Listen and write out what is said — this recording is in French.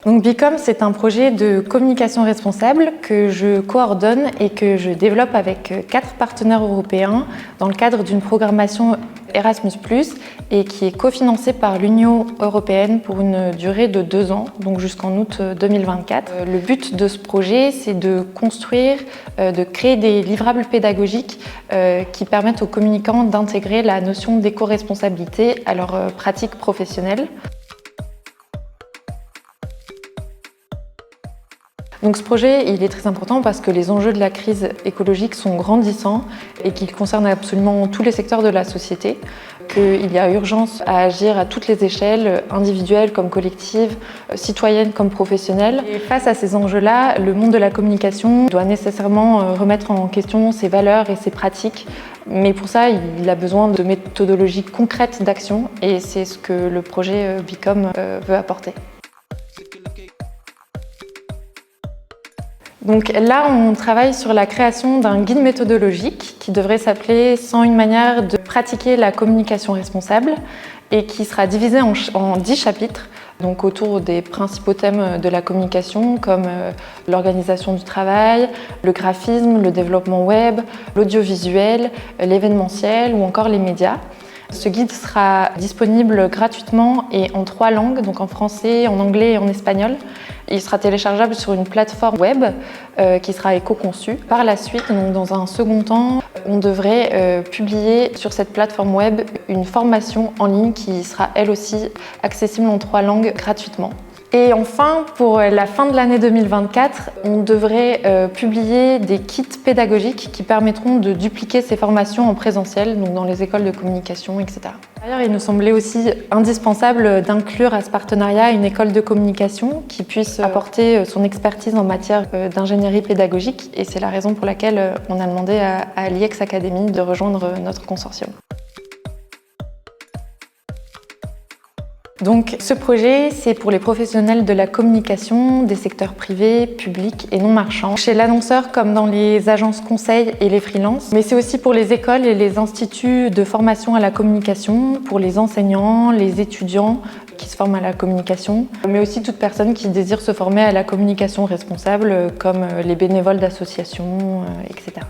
Donc Bicom, c'est un projet de communication responsable que je coordonne et que je développe avec 4 partenaires européens dans le cadre d'une programmation Erasmus+, et qui est cofinancée par l'Union européenne pour une durée de 2 ans, donc jusqu'en août 2024. Le but de ce projet, c'est de construire, de créer des livrables pédagogiques qui permettent aux communicants d'intégrer la notion d'éco-responsabilité à leur pratique professionnelle. Donc ce projet, il est très important parce que les enjeux de la crise écologique sont grandissants et qu'ils concernent absolument tous les secteurs de la société, qu'il y a urgence à agir à toutes les échelles, individuelles comme collectives, citoyennes comme professionnelles. Et face à ces enjeux-là, le monde de la communication doit nécessairement remettre en question ses valeurs et ses pratiques. Mais pour ça, il a besoin de méthodologies concrètes d'action et c'est ce que le projet Bicom veut apporter. Donc là, on travaille sur la création d'un guide méthodologique qui devrait s'appeler « 101 manières de pratiquer la communication responsable » et qui sera divisé en 10 chapitres, donc autour des principaux thèmes de la communication comme l'organisation du travail, le graphisme, le développement web, l'audiovisuel, l'événementiel ou encore les médias. Ce guide sera disponible gratuitement et en 3 langues, donc en français, en anglais et en espagnol. Il sera téléchargeable sur une plateforme web qui sera éco-conçue. Par la suite, donc dans un second temps, on devrait publier sur cette plateforme web une formation en ligne qui sera elle aussi accessible en 3 langues gratuitement. Et enfin, pour la fin de l'année 2024, on devrait publier des kits pédagogiques qui permettront de dupliquer ces formations en présentiel, donc dans les écoles de communication, etc. D'ailleurs, il nous semblait aussi indispensable d'inclure à ce partenariat une école de communication qui puisse apporter son expertise en matière d'ingénierie pédagogique. Et c'est la raison pour laquelle on a demandé à l'IEX Academy de rejoindre notre consortium. Donc ce projet, c'est pour les professionnels de la communication, des secteurs privés, publics et non marchands, chez l'annonceur comme dans les agences conseils et les freelances, mais c'est aussi pour les écoles et les instituts de formation à la communication, pour les enseignants, les étudiants qui se forment à la communication, mais aussi toute personne qui désire se former à la communication responsable, comme les bénévoles d'associations, etc.